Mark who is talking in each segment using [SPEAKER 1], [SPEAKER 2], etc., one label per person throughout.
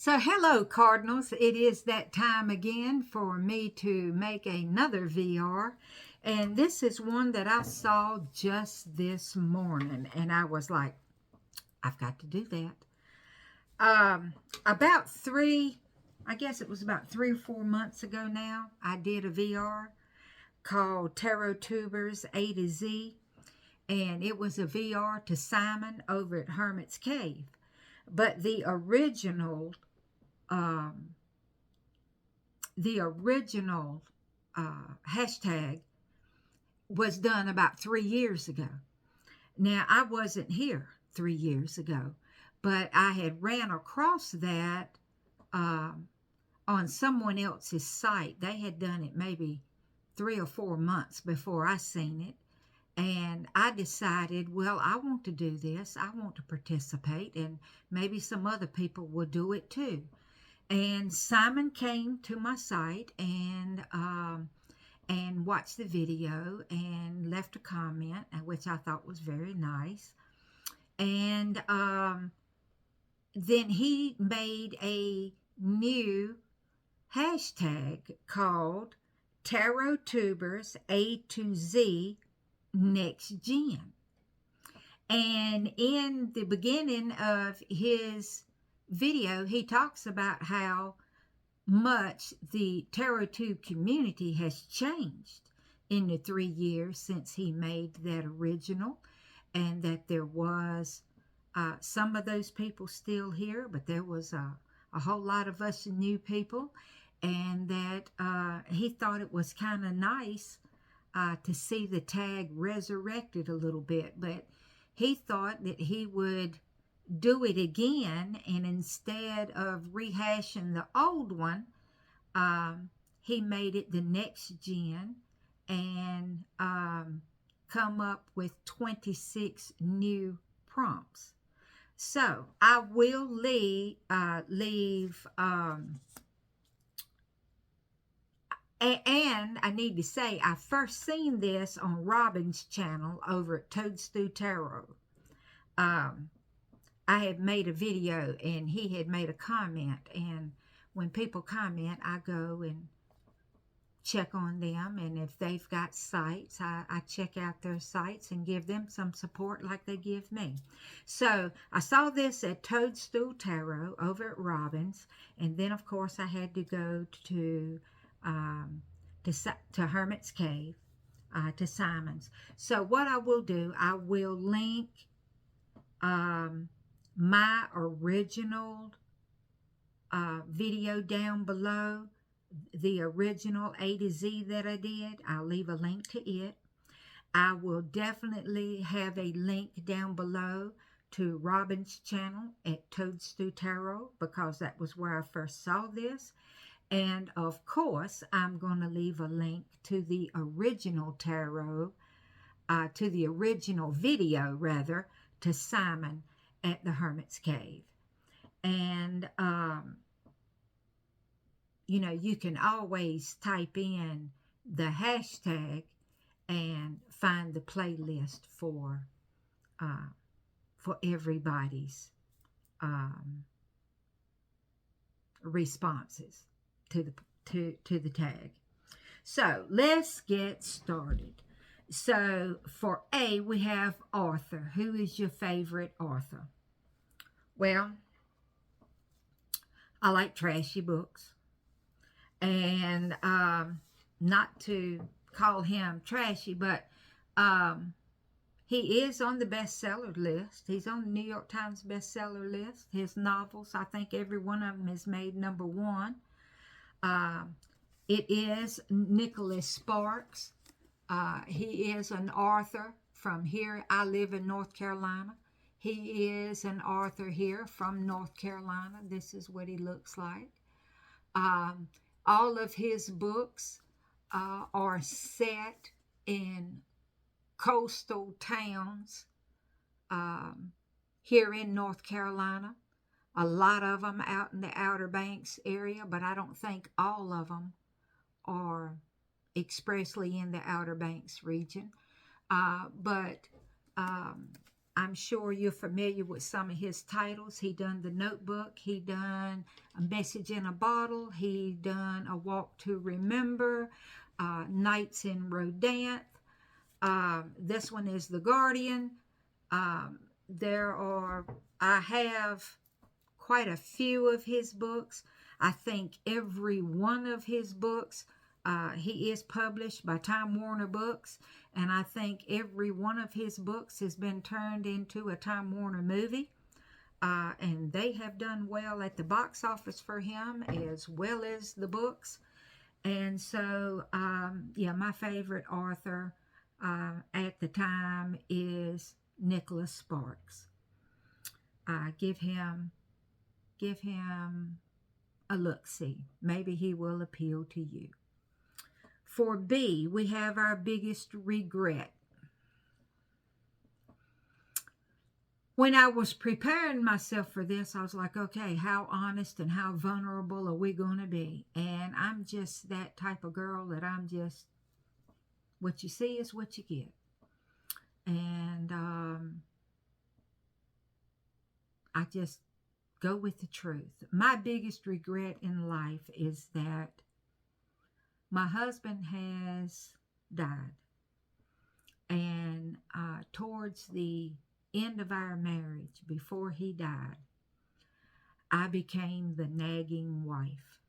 [SPEAKER 1] So, hello, Cardinals. It is that time again for me to make another VR. And this is one that I saw just this morning. And I was like, I've got to do that. About I guess it was about 3 or 4 months ago now, I did a VR called Tarotubers A to Z. And it was a VR to Simon over at Hermit's Cave. But um, the original hashtag was done about 3 years ago. Now, I wasn't here 3 years ago, but I had ran across that um, on someone else's site. They had done it maybe 3 or 4 months before I seen it. And I decided, well, I want to do this. I want to participate, and maybe some other people will do it too. And Simon came to my site and watched the video and left a comment, which I thought was very nice. And then he made a new hashtag called Tarotubers A to Z Next Gen. And in the beginning of his video, he talks about how much the tarottube community has changed in the 3 years since he made that original, and that there was some of those people still here, but there was a whole lot of us new people, and that he thought it was kind of nice to see the tag resurrected a little bit, but he thought that he would do it again, and instead of rehashing the old one, he made it the next gen, and come up with 26 new prompts. So I will leave and I need to say, I first seen this on Robin's channel over at Toadstool Tarot. I had made a video and he had made a comment, and when people comment, I go and check on them, and if they've got sites, I check out their sites and give them some support like they give me. So I saw this at Toadstool Tarot over at Robin's, and then of course I had to go to Hermit's Cave, to Simon's. So what I will do, I will link my original video down below, the original A to Z that I did. I'll leave a link to it. I will definitely have a link down below to Robin's channel at Toadstool Tarot, because that was where I first saw this. And of course, I'm going to leave a link to the original tarot, to the original video, rather, to Simon at the Hermit's Cave. And, you can always type in the hashtag and find the playlist for everybody's responses to the tag. So let's get started. So for A, we have Arthur. Who is your favorite Arthur? Well, I like trashy books. And not to call him trashy, but he is on the bestseller list. He's on the New York Times bestseller list. His novels, I think every one of them is made #1. It is Nicholas Sparks. He is an author from here. I live in North Carolina. He is an author here from North Carolina. This is what he looks like. All of his books are set in coastal towns here in North Carolina. A lot of them out in the Outer Banks area, but I don't think all of them are expressly in the Outer Banks region. But I'm sure you're familiar with some of his titles. He done The Notebook. He done A Message in a Bottle. He done A Walk to Remember, Nights in Rodanthe. This one is The Guardian. Um, I have quite a few of his books. I think every one of his books, he is published by Time Warner Books, and I think every one of his books has been turned into a Time Warner movie, and they have done well at the box office for him as well as the books. And so, yeah, my favorite author at the time is Nicholas Sparks. Give him a look-see. Maybe he will appeal to you. For B, we have our biggest regret. When I was preparing myself for this, I was like, okay, how honest and how vulnerable are we going to be? And I'm just that type of girl that I'm just, what you see is what you get. And I just go with the truth. My biggest regret in life is that my husband has died. And towards the end of our marriage, before he died, I became the nagging wife.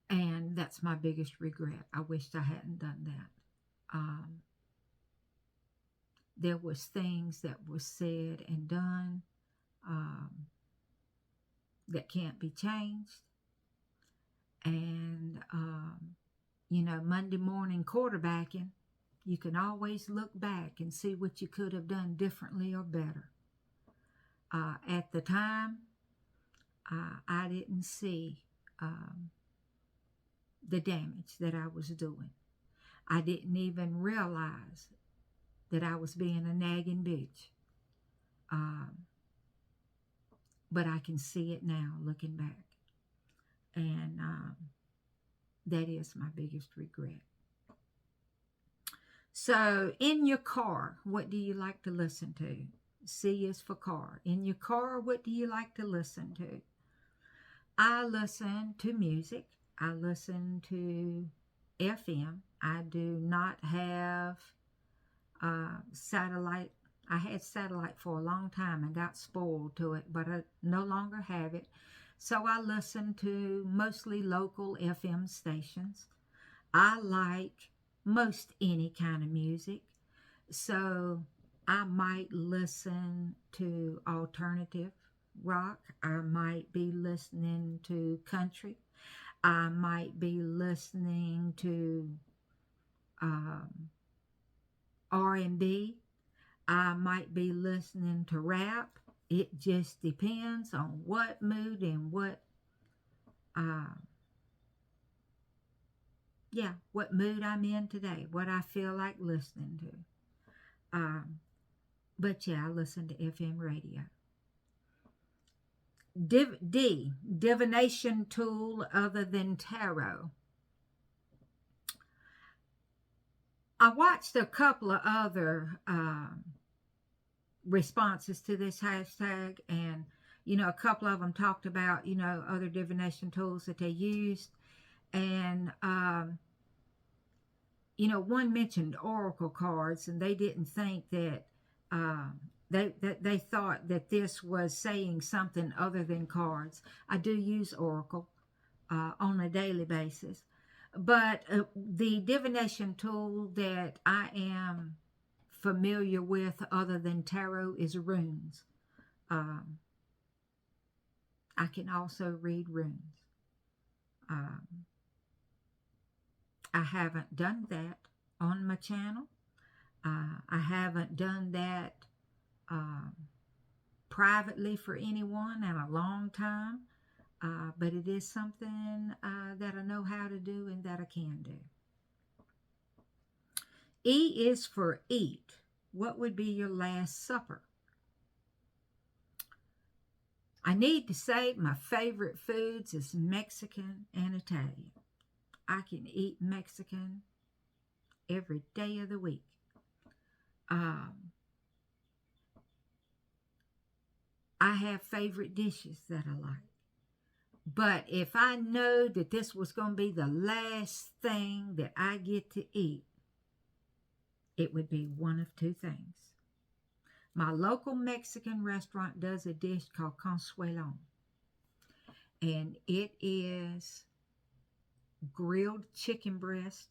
[SPEAKER 1] And that's my biggest regret. I wished I hadn't done that. There was things that were said and done that can't be changed. And, Monday morning quarterbacking, you can always look back and see what you could have done differently or better. At the time, I didn't see the damage that I was doing. I didn't even realize that I was being a nagging bitch. But I can see it now, looking back. And that is my biggest regret. So, in your car, what do you like to listen to? C is for car. In your car, what do you like to listen to? I listen to music. I listen to FM. I do not have satellite. I had satellite for a long time and got spoiled to it, but I no longer have it. So I listen to mostly local FM stations. I like most any kind of music. So I might listen to alternative rock. I might be listening to country. I might be listening to R&B. I might be listening to rap. It just depends on what mood and what mood I'm in today, what I feel like listening to. But yeah, I listen to FM radio. D, divination tool other than tarot. I watched a couple of other responses to this hashtag, and a couple of them talked about other divination tools that they used, and one mentioned oracle cards, and they didn't think that they thought that this was saying something other than cards. I do use oracle on a daily basis, but the divination tool that I am familiar with other than tarot is runes. I can also read runes. I haven't done that on my channel. I haven't done that privately for anyone in a long time, but it is something that I know how to do and that I can do. E is for eat. What would be your last supper? I need to say my favorite foods is Mexican and Italian. I can eat Mexican every day of the week. Um, I have favorite dishes that I like. But if I know that this was going to be the last thing that I get to eat, it would be one of two things. My local Mexican restaurant does a dish called consuelo, and it is grilled chicken breast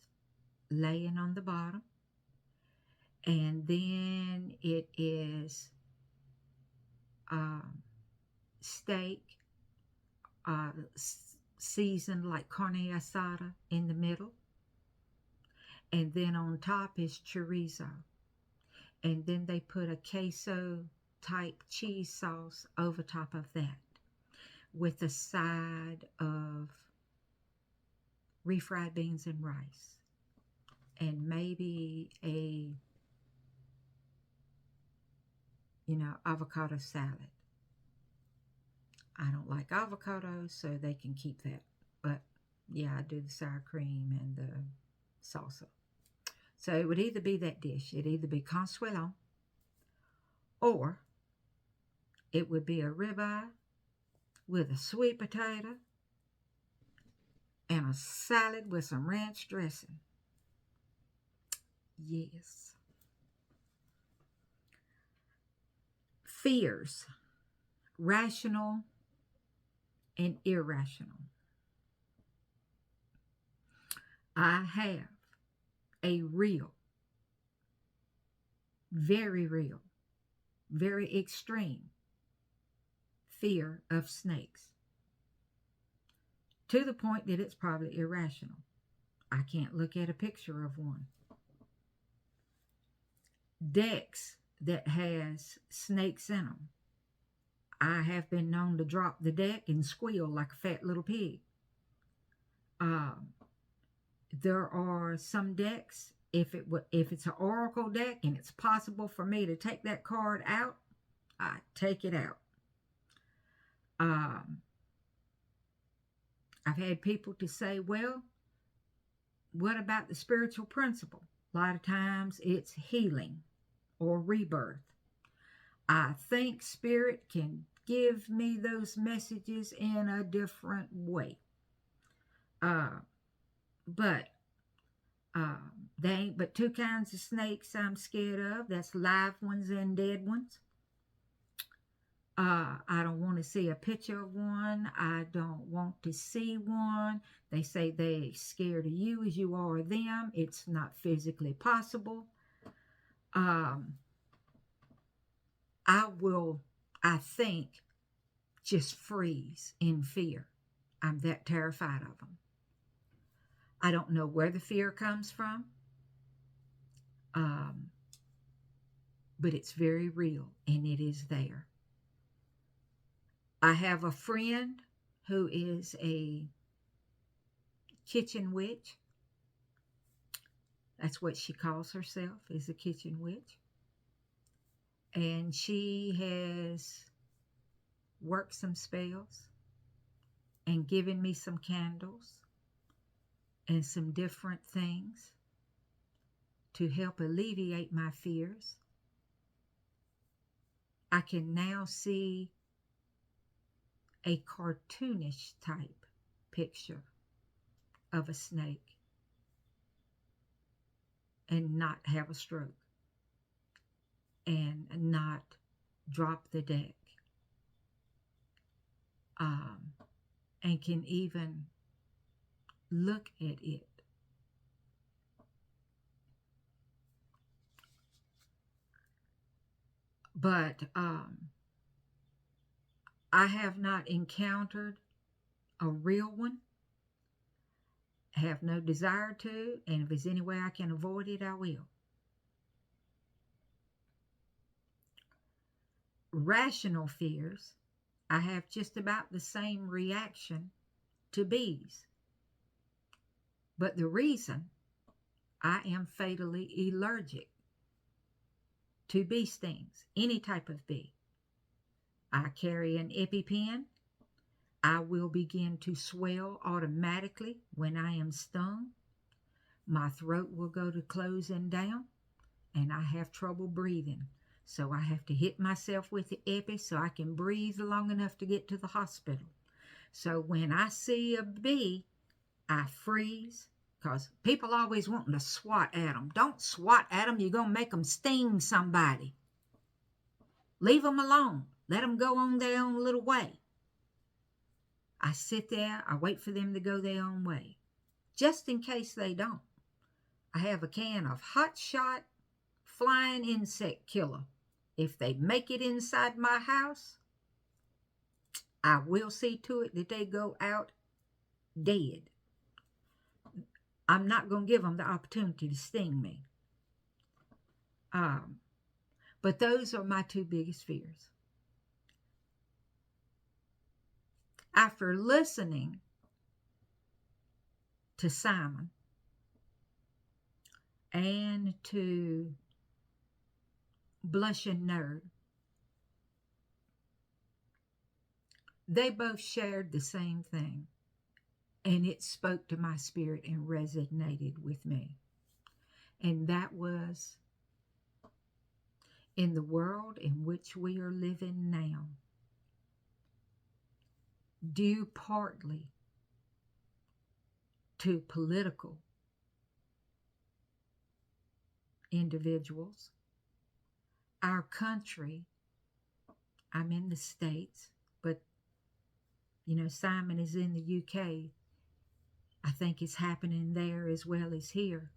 [SPEAKER 1] laying on the bottom, and then it is um, steak seasoned like carne asada in the middle, and then on top is chorizo, and then they put a queso type cheese sauce over top of that with a side of refried beans and rice, and maybe a avocado salad. I don't like avocados, so they can keep that. But yeah, I do the sour cream and the salsa. So it would either be that dish. It'd either be consuelo, or it would be a ribeye with a sweet potato and a salad with some ranch dressing. Yes. Fears, rational and irrational. I have a real, very real, very extreme fear of snakes, to the point that it's probably irrational. I can't look at a picture of one. Decks that has snakes in them, I have been known to drop the deck and squeal like a fat little pig. There are some decks, if it's an oracle deck and it's possible for me to take that card out, I take it out. I've had people to say, well, what about the spiritual principle? A lot of times it's healing or rebirth. I think spirit can give me those messages in a different way. But there ain't but two kinds of snakes I'm scared of. That's live ones and dead ones. I don't want to see a picture of one. I don't want to see one. They say they're scared of you as you are of them. It's not physically possible. I think, just freeze in fear. I'm that terrified of them. I don't know where the fear comes from, but it's very real and it is there. I have a friend who is a kitchen witch. That's what she calls herself, is a kitchen witch. And she has worked some spells and given me some candles and some different things to help alleviate my fears. I can now see a cartoonish type picture of a snake and not have a stroke and not drop the deck, and can even look at it. But I have not encountered a real one. I have no desire to, and if there's any way I can avoid it, I will. Rational fears, I have just about the same reaction to bees. But the reason, I am fatally allergic to bee stings, any type of bee. I carry an EpiPen. I will begin to swell automatically when I am stung. My throat will go to closing down. and I have trouble breathing. So I have to hit myself with the epi so I can breathe long enough to get to the hospital. So when I see a bee, I freeze, because people always wanting to swat at them. Don't swat at them. You're going to make them sting somebody. Leave them alone. Let them go on their own little way. I sit there. I wait for them to go their own way. Just in case they don't, I have a can of Hot Shot Flying Insect Killer. If they make it inside my house, I will see to it that they go out dead. I'm not going to give them the opportunity to sting me. But those are my two biggest fears. After listening to Simon and to Blushing Nerd, they both shared the same thing, and it spoke to my spirit and resonated with me. And that was, in the world in which we are living now, due partly to political individuals, our country, I'm in the States, but Simon is in the UK. I think it's happening there as well as here.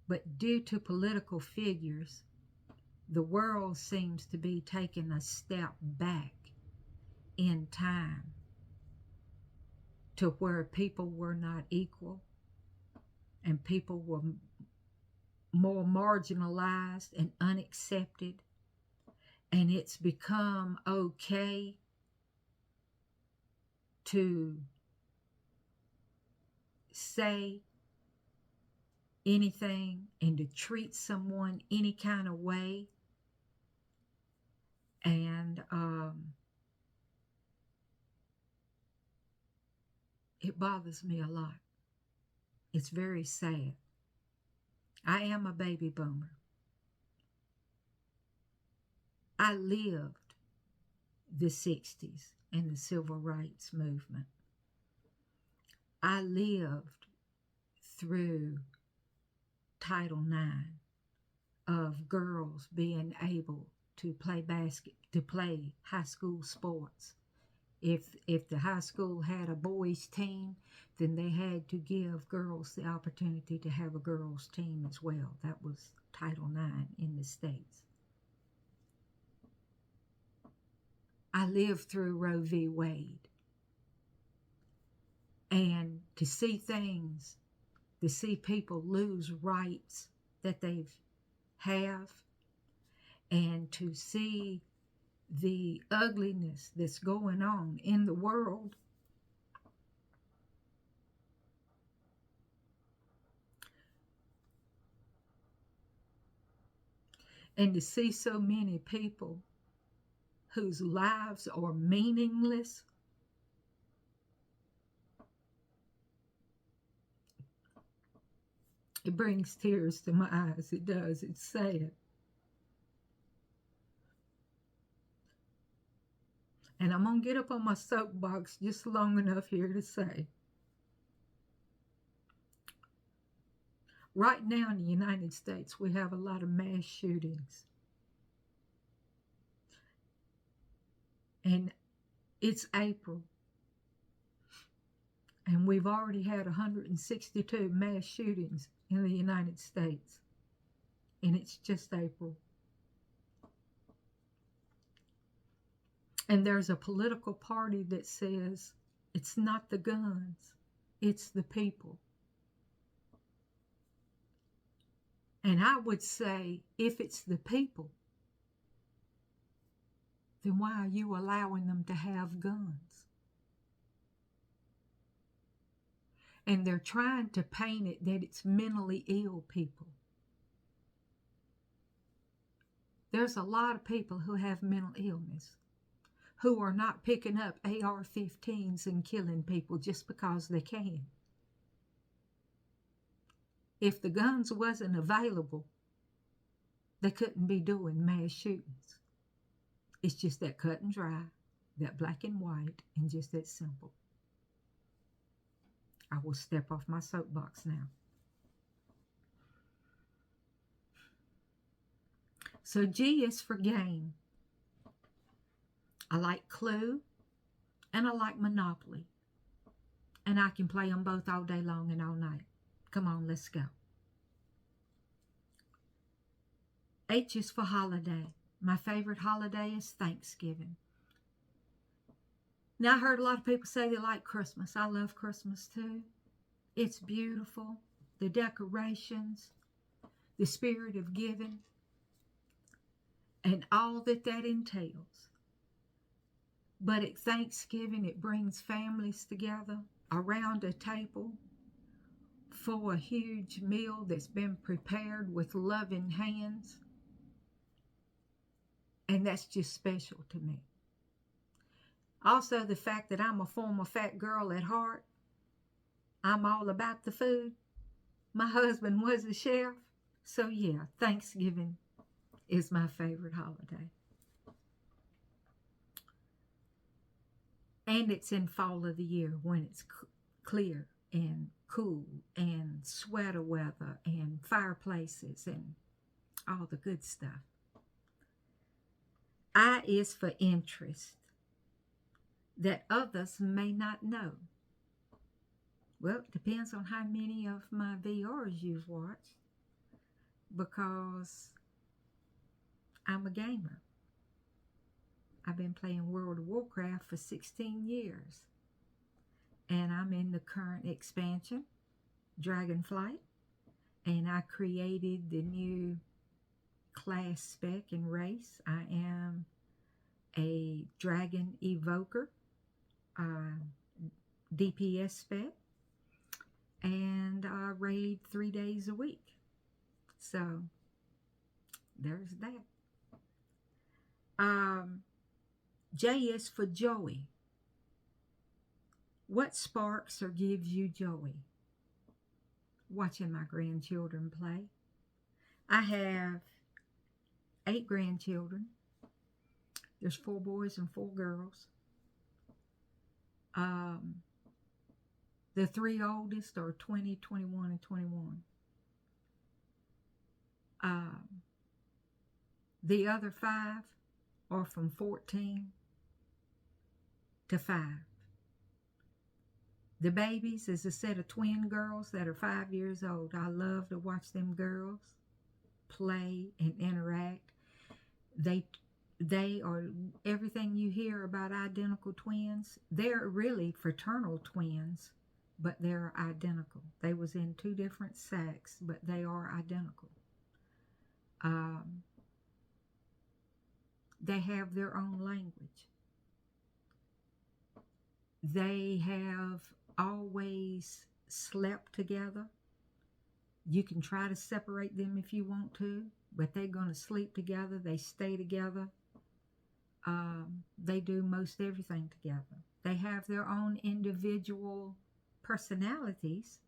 [SPEAKER 1] But due to political figures, the world seems to be taking a step back in time to where people were not equal and people were more marginalized and unaccepted. And it's become okay to say anything and to treat someone any kind of way. And it bothers me a lot. It's very sad. I am a baby boomer. I lived the 60s and the civil rights movement. I lived through Title IX of girls being able to play high school sports. If the high school had a boys team, then they had to give girls the opportunity to have a girls team as well. That was Title IX in the States. I lived through Roe v. Wade. And to see things, to see people lose rights that they have, and to see the ugliness that's going on in the world, and to see so many people whose lives are meaningless, it brings tears to my eyes. It does. It's sad. And I'm going to get up on my soapbox just long enough here to say, right now in the United States, we have a lot of mass shootings. And it's April. And we've already had 162 mass shootings in the United States. And it's just April. And there's a political party that says it's not the guns, it's the people. And I would say, if it's the people, then why are you allowing them to have guns? And they're trying to paint it that it's mentally ill people. There's a lot of people who have mental illness who are not picking up AR-15s and killing people just because they can. If the guns wasn't available, they couldn't be doing mass shootings. It's just that cut and dry, that black and white, and just that simple. I will step off my soapbox now. So G is for game. I like Clue and I like Monopoly. And I can play them both all day long and all night. Come on, let's go. H is for holiday. My favorite holiday is Thanksgiving. Now, I heard a lot of people say they like Christmas. I love Christmas too. It's beautiful. The decorations, the spirit of giving, and all that entails. But at Thanksgiving, it brings families together around a table for a huge meal that's been prepared with loving hands. And that's just special to me. Also, the fact that I'm a former fat girl at heart. I'm all about the food. My husband was a chef. So yeah, Thanksgiving is my favorite holiday. And it's in fall of the year when it's clear and cool and sweater weather and fireplaces and all the good stuff. I is for interest that others may not know. Well, it depends on how many of my VRs you've watched, because I'm a gamer. I've been playing World of Warcraft for 16 years. And I'm in the current expansion, Dragonflight. And I created the new class spec and race. I am a Dragon Evoker, DPS spec. And I raid 3 days a week. So, there's that. J is for Joey. What sparks or gives you joy? Watching my grandchildren play. I have 8 grandchildren. There's 4 boys and 4 girls. The 3 oldest are 20, 21, and 21. The other 5 are from 14 to 5. The babies is a set of twin girls that are 5 years old. I love to watch them girls play and interact. They are everything you hear about identical twins. They're really fraternal twins, but they're identical. They was in 2 different sacks, but they are identical. They have their own language. They have always slept together. You can try to separate them if you want to, but they're going to sleep together. They stay together. They do most everything together. They have their own individual personalities.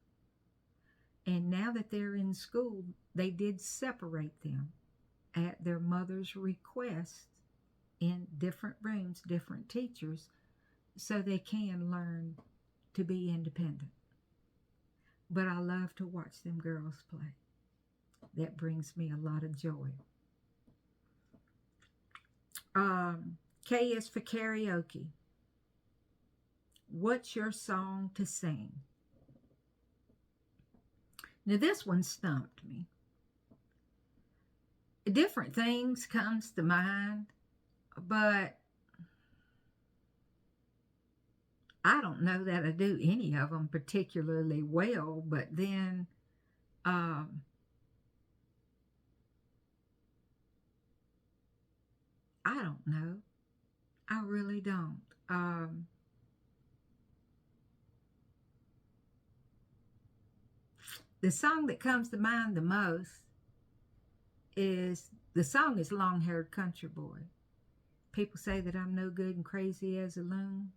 [SPEAKER 1] And now that they're in school, they did separate them at their mother's request in different rooms, different teachers, so they can learn to be independent. But I love to watch them girls play. That brings me a lot of joy. K is for karaoke. What's your song to sing? Now this one stumped me. Different things comes to mind, but I don't know that I do any of them particularly well, but then I don't know. I really don't. The song that comes to mind the most is, the song is Long-Haired Country Boy. People say that I'm no good and crazy as a loon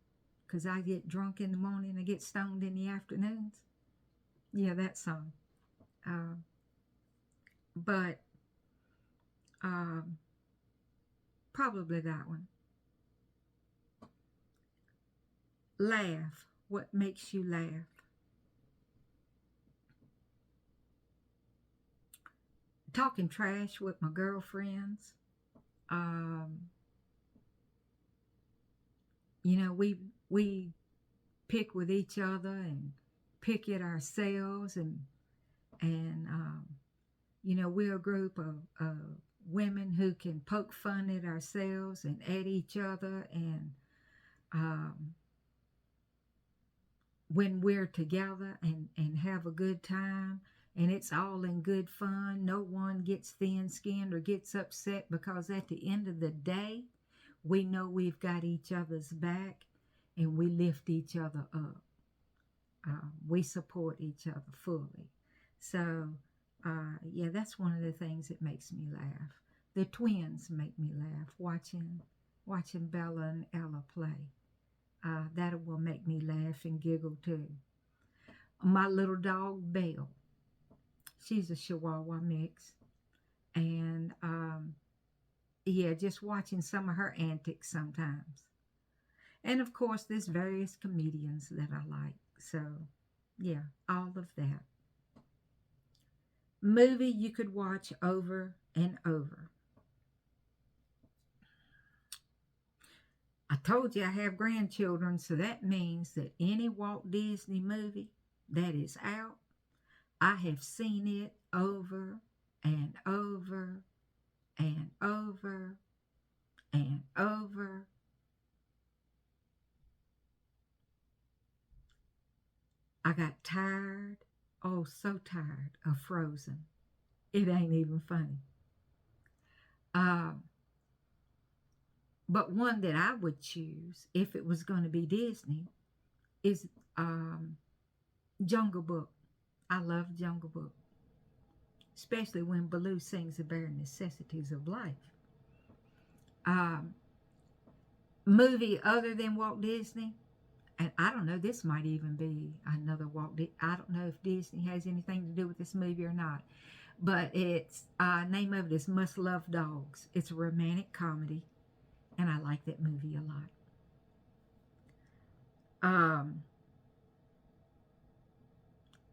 [SPEAKER 1] because I get drunk in the morning and I get stoned in the afternoons. Yeah, that song. Uh, but um, probably that one. Laugh. What makes you laugh? Talking trash with my girlfriends. Um, we pick with each other and pick at ourselves, and we're a group of women who can poke fun at ourselves and at each other, and um, when we're together and have a good time, and it's all in good fun. No one gets thin-skinned or gets upset, because at the end of the day, we know we've got each other's back, and we lift each other up. We support each other fully. So, yeah, that's one of the things that makes me laugh. The twins make me laugh. Watching Bella and Ella play. That will make me laugh and giggle too. My little dog Belle, she's a Chihuahua mix, and yeah, just watching some of her antics sometimes. And of course, there's various comedians that I like. So, yeah, all of that. Movie you could watch over and over. I told you I have grandchildren, so that means that any Walt Disney movie that is out, I have seen it over and over and over and over. I got tired, oh, so tired of Frozen. It ain't even funny. Um, but one that I would choose if it was going to be Disney is um, Jungle Book. I love Jungle Book, especially when Baloo sings the bare necessities of life. Um, Movie other than Walt Disney, and I don't know, this might even be another I don't know if Disney has anything to do with this movie or not, but it's name of it is Must Love Dogs. It's a romantic comedy, and I like that movie a lot.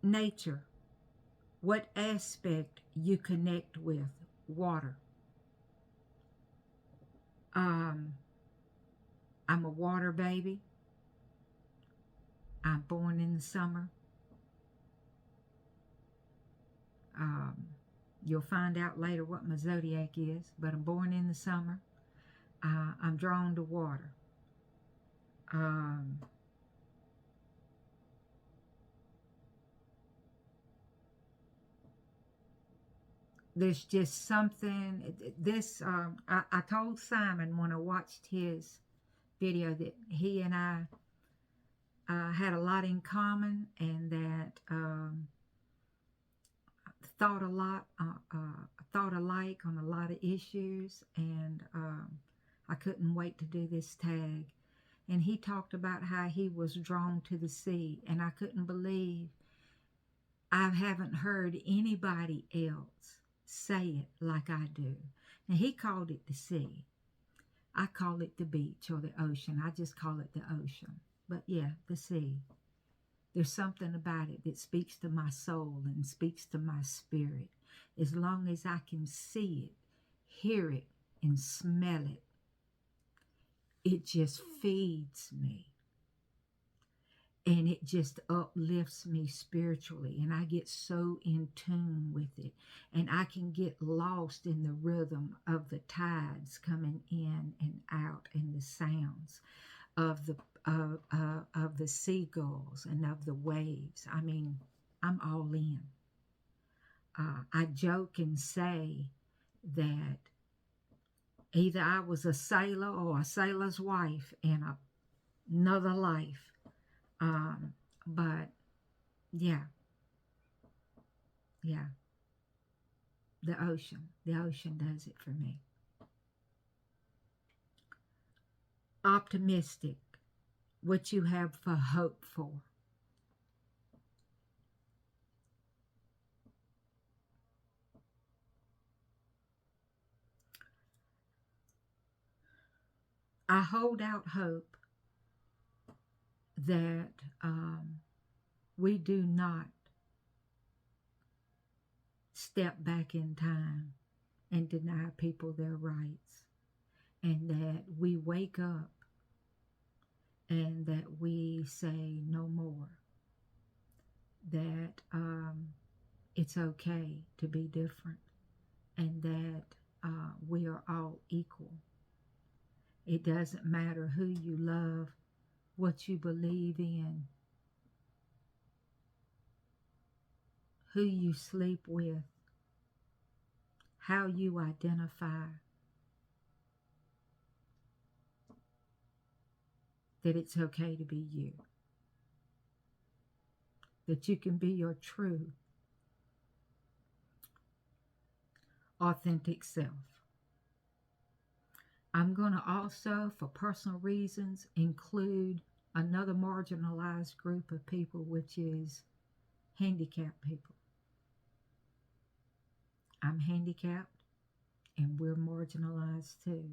[SPEAKER 1] Nature. What aspect you connect with? Water. um, I'm a water baby. I'm born in the summer. um, you'll find out later what my zodiac is, but I'm born in the summer. I'm drawn to water. um, there's just something, I told Simon when I watched his video that he and I had a lot in common, and that thought a lot, thought alike on a lot of issues, and I couldn't wait to do this tag. And he talked about how he was drawn to the sea, and I couldn't believe I haven't heard anybody else say it like I do. Now, he called it the sea. I call it the beach or the ocean. I just call it the ocean. But yeah, the sea. There's something about it that speaks to my soul and speaks to my spirit. As long as I can see it, hear it, and smell it, it just feeds me. And it just uplifts me spiritually, and I get so in tune with it, and I can get lost in the rhythm of the tides coming in and out, and the sounds of the seagulls and of the waves. I mean, I'm all in. I joke and say that either I was a sailor or a sailor's wife in another life. But yeah, yeah, the ocean does it for me. Optimistic, what you have for hope for. I hold out hope that we do not step back in time and deny people their rights, and that we wake up and that we say no more, that it's okay to be different, and that we are all equal. It doesn't matter who you love, what you believe in, who you sleep with, how you identify, that it's okay to be you, that you can be your true, authentic self. I'm going to also, for personal reasons, include another marginalized group of people, which is handicapped people. I'm handicapped, and we're marginalized too.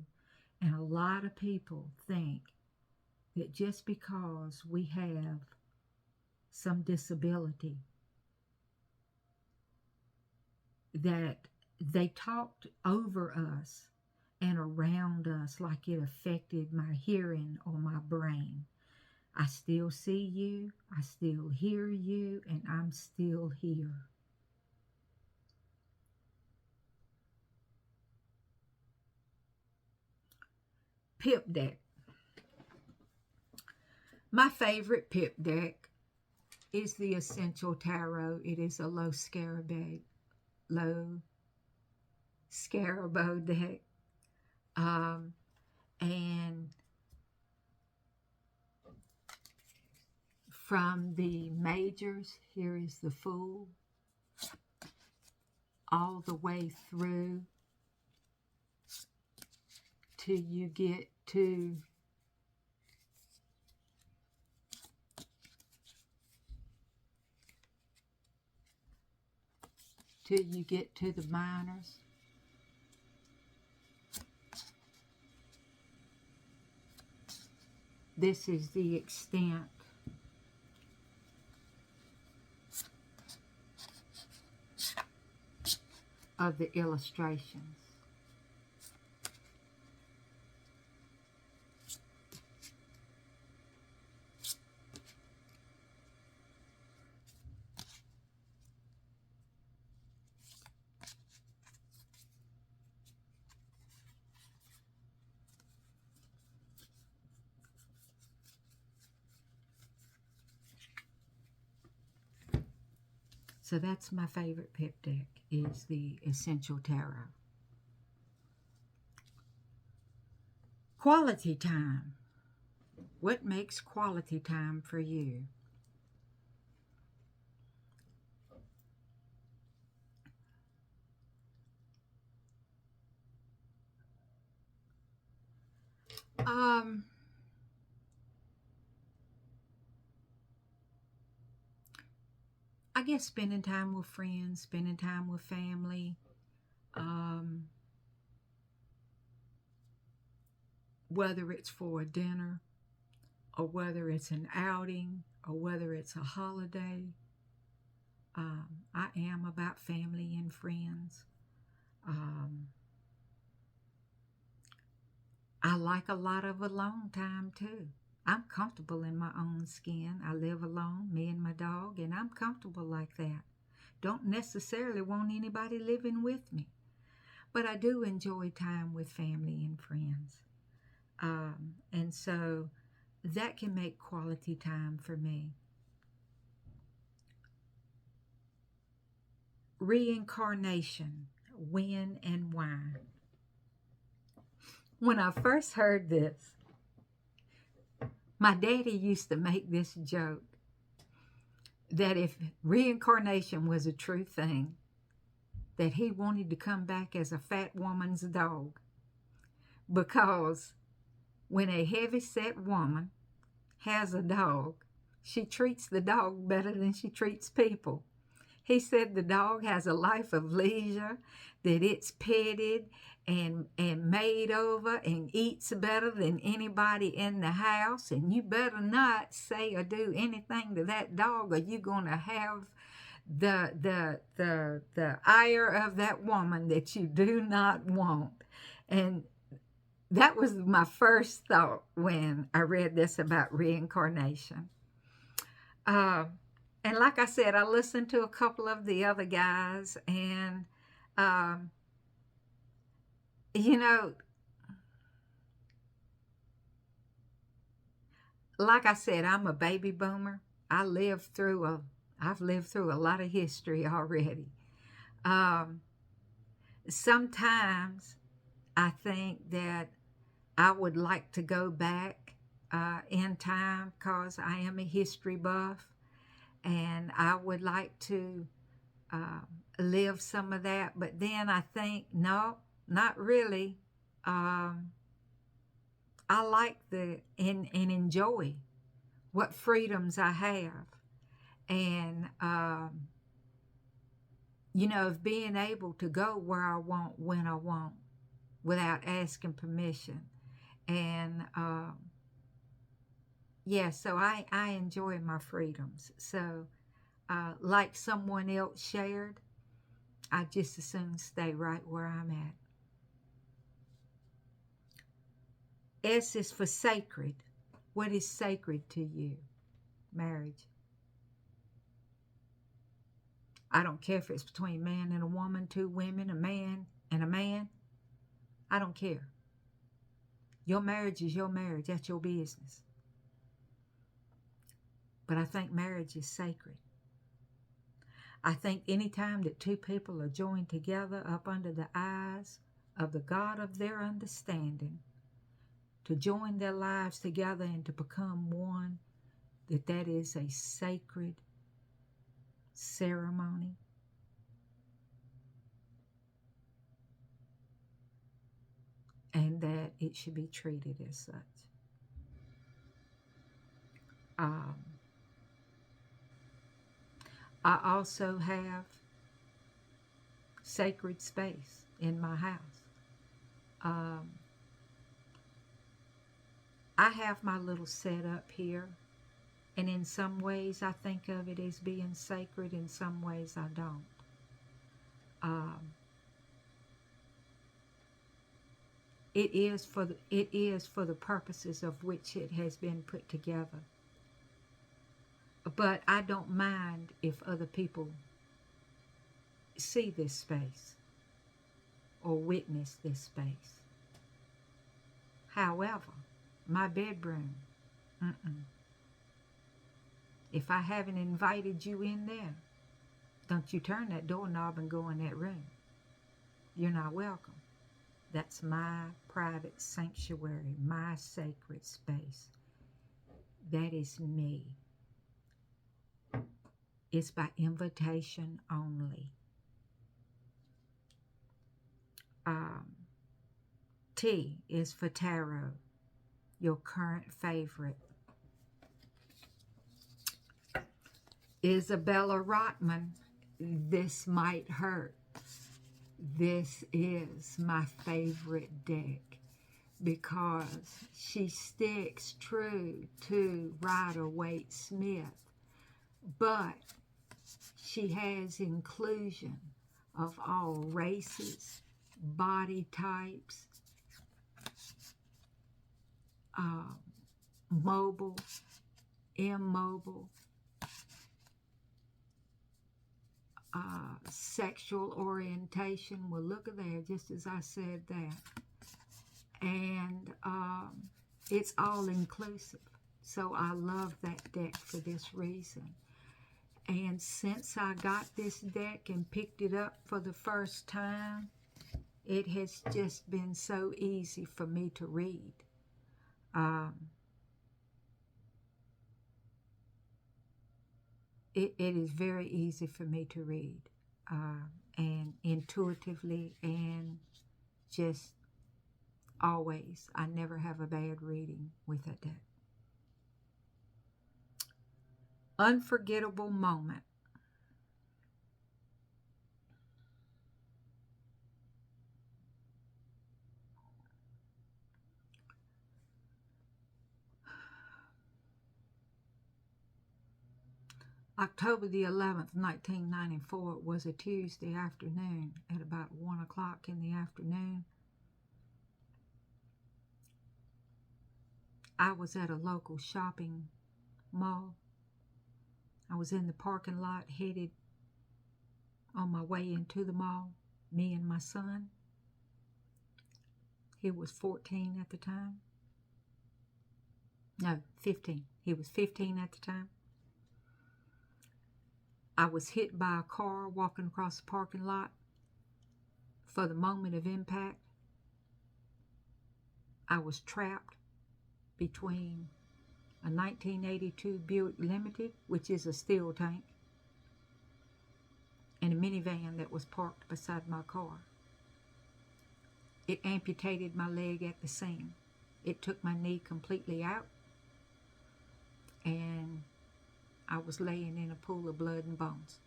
[SPEAKER 1] And a lot of people think that just because we have some disability, that they talked over us and around us like it affected my hearing or my brain. I still see you, I still hear you, and I'm still here. Pip deck. My favorite pip deck is the Essential Tarot. It is a low scarabo deck. And from the majors, here is the Fool, all the way through till you get to the minors. This is the extent of the illustrations. So that's my favorite pip deck, is the Essential Tarot. Quality time. What makes quality time for you? I guess spending time with friends, spending time with family, whether it's for a dinner, or whether it's an outing, or whether it's a holiday. I am about family and friends. I like a lot of alone time too. I'm comfortable in my own skin. I live alone, me and my dog, and I'm comfortable like that. Don't necessarily want anybody living with me, but I do enjoy time with family and friends. And so that can make quality time for me. Reincarnation-when and why. When I first heard this, my daddy used to make this joke that if reincarnation was a true thing, that he wanted to come back as a fat woman's dog, because when a heavy-set woman has a dog, she treats the dog better than she treats people. He said the dog has a life of leisure, that it's petted and made over and eats better than anybody in the house. And you better not say or do anything to that dog, or you're gonna have the ire of that woman that you do not want. And that was my first thought when I read this about reincarnation. Uh, and like I said, I listened to a couple of the other guys, and um, you know, like I said, I'm a baby boomer. I've lived through a lot of history already. Um, Sometimes I think that I would like to go back in time, because I am a history buff, and I would like to uh, live some of that. But then I think, no, not really. Um, I like and enjoy what freedoms I have, and of being able to go where I want, when I want, without asking permission. And yeah, so I enjoy my freedoms. So like someone else shared, I just as soon stay right where I'm at. S is for sacred. What is sacred to you? Marriage. I don't care if it's between a man and a woman, two women, a man and a man. I don't care. Your marriage is your marriage. That's your business. But I think marriage is sacred. I think anytime that two people are joined together up under the eyes of the God of their understanding, to join their lives together and to become one, that is a sacred ceremony. And that it should be treated as such. Um, I also have sacred space in my house. Um, I have my little setup here, and in some ways I think of it as being sacred, in some ways I don't. It is for the purposes of which it has been put together. But I don't mind if other people see this space or witness this space. However, my bedroom, if I haven't invited you in there, don't you turn that doorknob and go in that room. You're not welcome. That's my private sanctuary, my sacred space. That is me. It's by invitation only. T is for tarot, your current favorite. Isabella Rotman, this might hurt. This is my favorite deck because she sticks true to Rider-Waite Smith, but she has inclusion of all races, body types, mobile, immobile, sexual orientation. Well, look at there, just as I said that. And it's all inclusive. So I love that deck for this reason. And since I got this deck and picked it up for the first time, it has just been so easy for me to read. It is very easy for me to read, and intuitively, and just always. I never have a bad reading with a deck. Unforgettable moment. October the 11th, 1994 was a Tuesday afternoon at about 1 o'clock in the afternoon. I was at a local shopping mall. I was in the parking lot headed on my way into the mall, me and my son. He was 14 at the time. No, 15. He was 15 at the time. I was hit by a car walking across the parking lot. For the moment of impact, I was trapped between a 1982 Buick Limited, which is a steel tank, and a minivan that was parked beside my car. It amputated my leg at the seam. It took my knee completely out, and I was laying in a pool of blood and bones.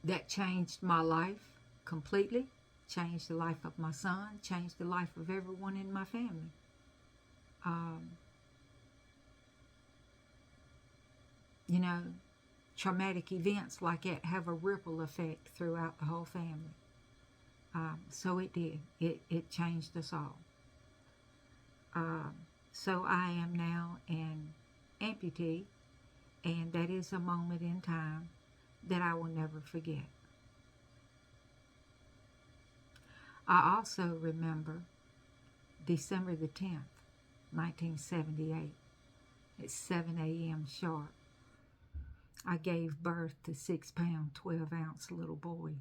[SPEAKER 1] That changed my life completely, changed the life of my son, changed the life of everyone in my family. You know, traumatic events like that have a ripple effect throughout the whole family. So it did. It changed us all. So I am now an amputee, and that is a moment in time that I will never forget. I also remember December the 10th, 1978, at 7 a.m. sharp. I gave birth to 6-pound, 12-ounce little boy.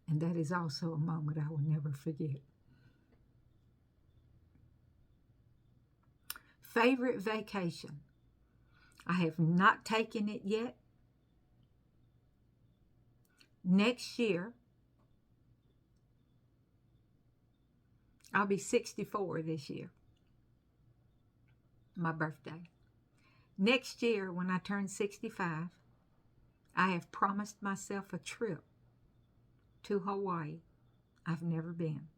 [SPEAKER 1] And that is also a moment I will never forget. Favorite vacation. I have not taken it yet. Next year, I'll be 64 this year, my birthday. Next year, when I turn 65, I have promised myself a trip to Hawaii. I've never been.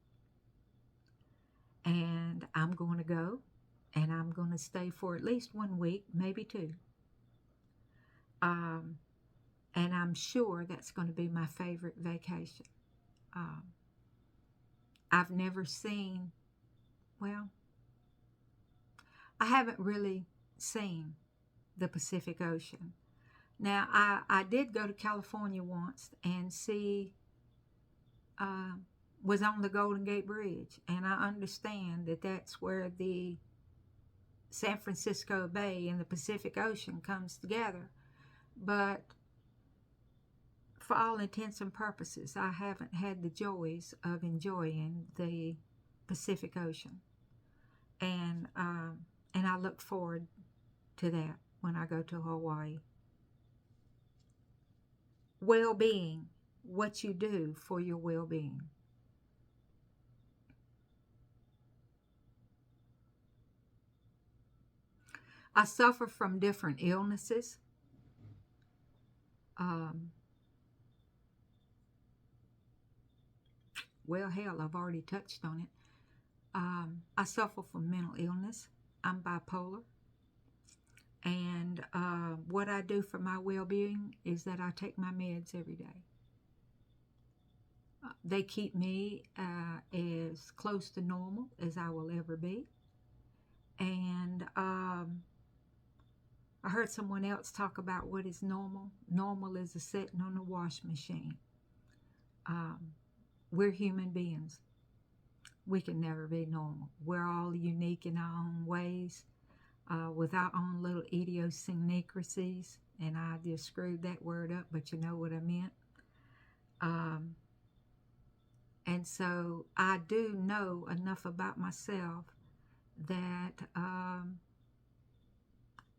[SPEAKER 1] And I'm going to go, and I'm going to stay for at least 1 week, maybe 2. And I'm sure that's going to be my favorite vacation. I've never seen, well, I haven't really seen the Pacific Ocean. Now, I did go to California once and was on the Golden Gate Bridge, and I understand that that's where the San Francisco Bay and the Pacific Ocean comes together. But for all intents and purposes, I haven't had the joys of enjoying the Pacific Ocean. And I look forward to that when I go to Hawaii. Well-being, what you do for your well-being. I suffer from different illnesses. Well, hell, I've already touched on it. I suffer from mental illness. I'm bipolar. And what I do for my well-being is that I take my meds every day. They keep me as close to normal as I will ever be. And I heard someone else talk about what is normal. Normal is a setting on a wash machine. We're human beings. We can never be normal. We're all unique in our own ways, with our own little idiosyncrasies. And I just screwed that word up, but you know what I meant. And so I do know enough about myself that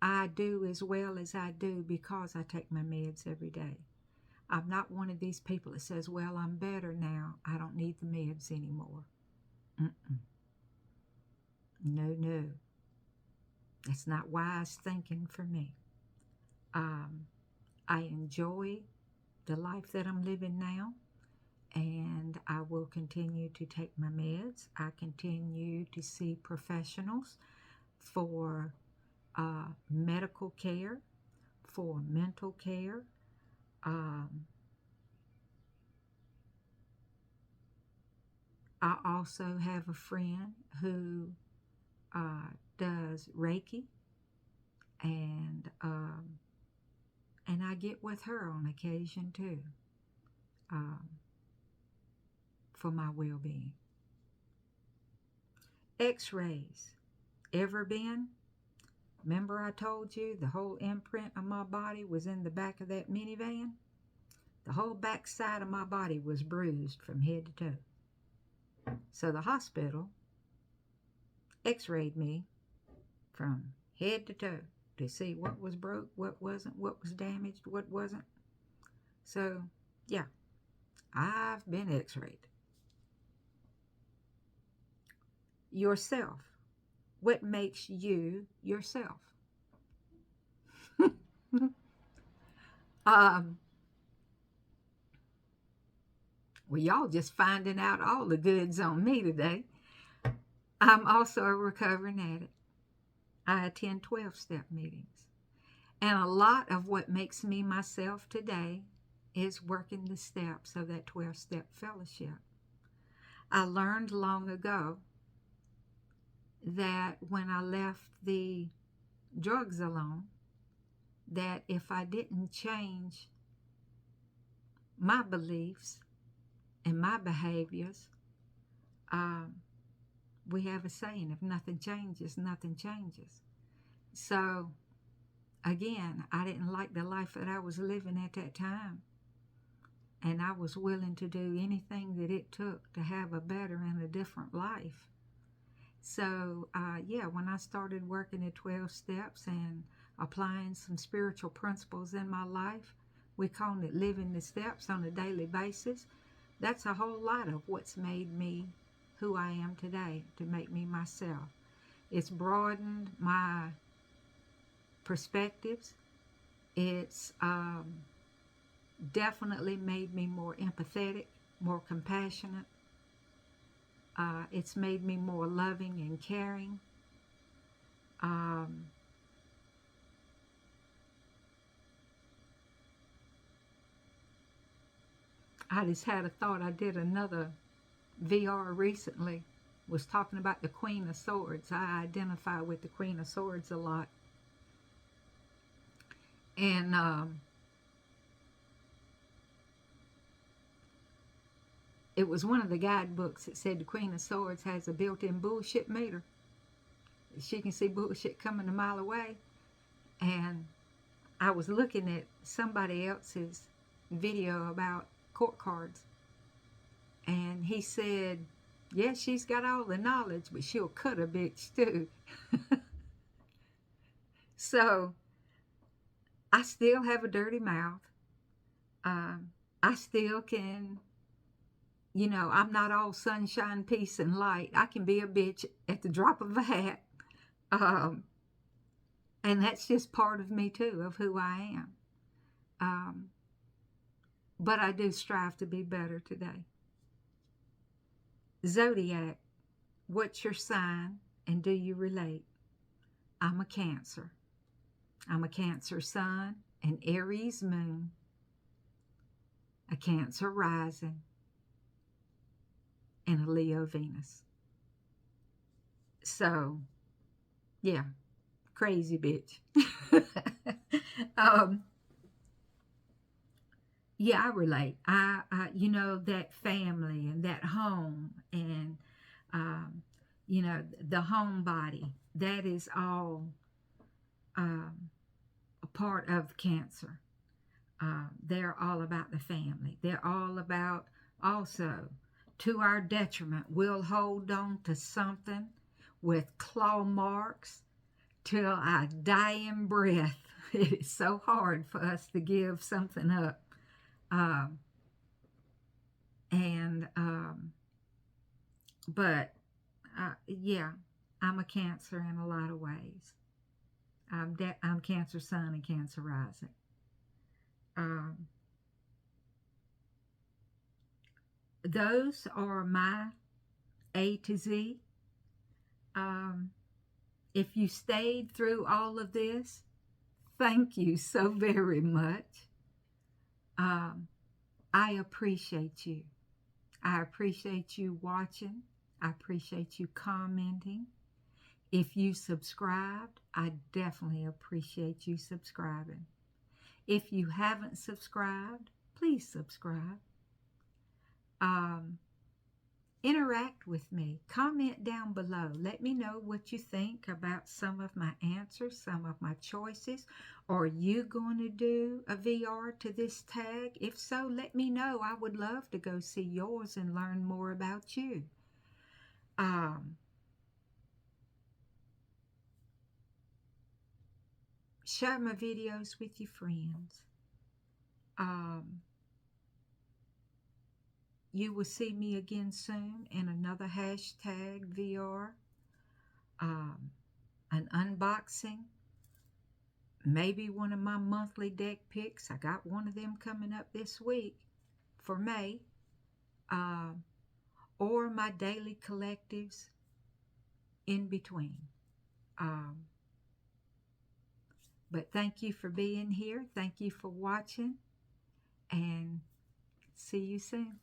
[SPEAKER 1] I do as well as I do because I take my meds every day. I'm not one of these people that says, well, I'm better now. I don't need the meds anymore. No, no. That's not wise thinking for me. I enjoy the life that I'm living now. and I will continue to take my meds. I continue to see professionals for medical care, for mental care. Um, I also have a friend who does Reiki, and I get with her on occasion too, um, for my well-being. X-rays. Ever been? Remember I told you the whole imprint of my body was in the back of that minivan? The whole back side of my body was bruised from head to toe. So the hospital x-rayed me from head to toe to see what was broke, what wasn't, what was damaged, what wasn't. So, yeah, I've been x-rayed. Yourself. What makes you yourself? Well, y'all just finding out all the goods on me today. I'm also a recovering addict. I attend 12-step meetings. And a lot of what makes me myself today is working the steps of that 12-step fellowship. I learned long ago that when I left the drugs alone, that if I didn't change my beliefs and my behaviors, we have a saying, if nothing changes, nothing changes. So, again, I didn't like the life that I was living at that time. And I was willing to do anything that it took to have a better and a different life. So, yeah, when I started working at 12 steps and applying some spiritual principles in my life, we call it living the steps on a daily basis. That's a whole lot of what's made me who I am today, to make me myself. It's broadened my perspectives. It's definitely made me more empathetic, more compassionate. It's made me more loving and caring. I just had a thought. I did another VR recently, was talking about the Queen of Swords. I identify with the Queen of Swords a lot. And it was one of the guidebooks that said the Queen of Swords has a built-in bullshit meter. She can see bullshit coming a mile away. And I was looking at somebody else's video about court cards, and he said, yeah, she's got all the knowledge, but she'll cut a bitch too. So I still have a dirty mouth. I still can, I'm not all sunshine, peace, and light. I can be a bitch at the drop of a hat. And that's just part of me too, of who I am. But I do strive to be better today. Zodiac. What's your sign and do you relate? I'm a Cancer. I'm a Cancer sun, an Aries moon, a Cancer rising, and a Leo Venus. So, yeah, crazy bitch. Yeah, I relate. That family and that home and, the homebody, that is all a part of Cancer. They're all about the family. They're all about, also, to our detriment, we'll hold on to something with claw marks till I die in breath. It is so hard for us to give something up. But yeah, I'm a Cancer in a lot of ways. I'm Cancer sun and Cancer rising. those are my A to Z. Um, if you stayed through all of this, thank you so very much. Um, I appreciate you. I appreciate you watching. I appreciate you commenting. If you subscribed, I definitely appreciate you subscribing. If you haven't subscribed, please subscribe. Um, Interact with me. Comment down below. Let me know what you think about some of my answers, some of my choices. Are you going to do a VR to this tag? If so, let me know. I would love to go see yours and learn more about you. Share my videos with your friends. You will see me again soon in another hashtag VR, an unboxing, maybe one of my monthly deck picks. I got one of them coming up this week for May, or my daily collectives in between. But thank you for being here. Thank you for watching, and see you soon.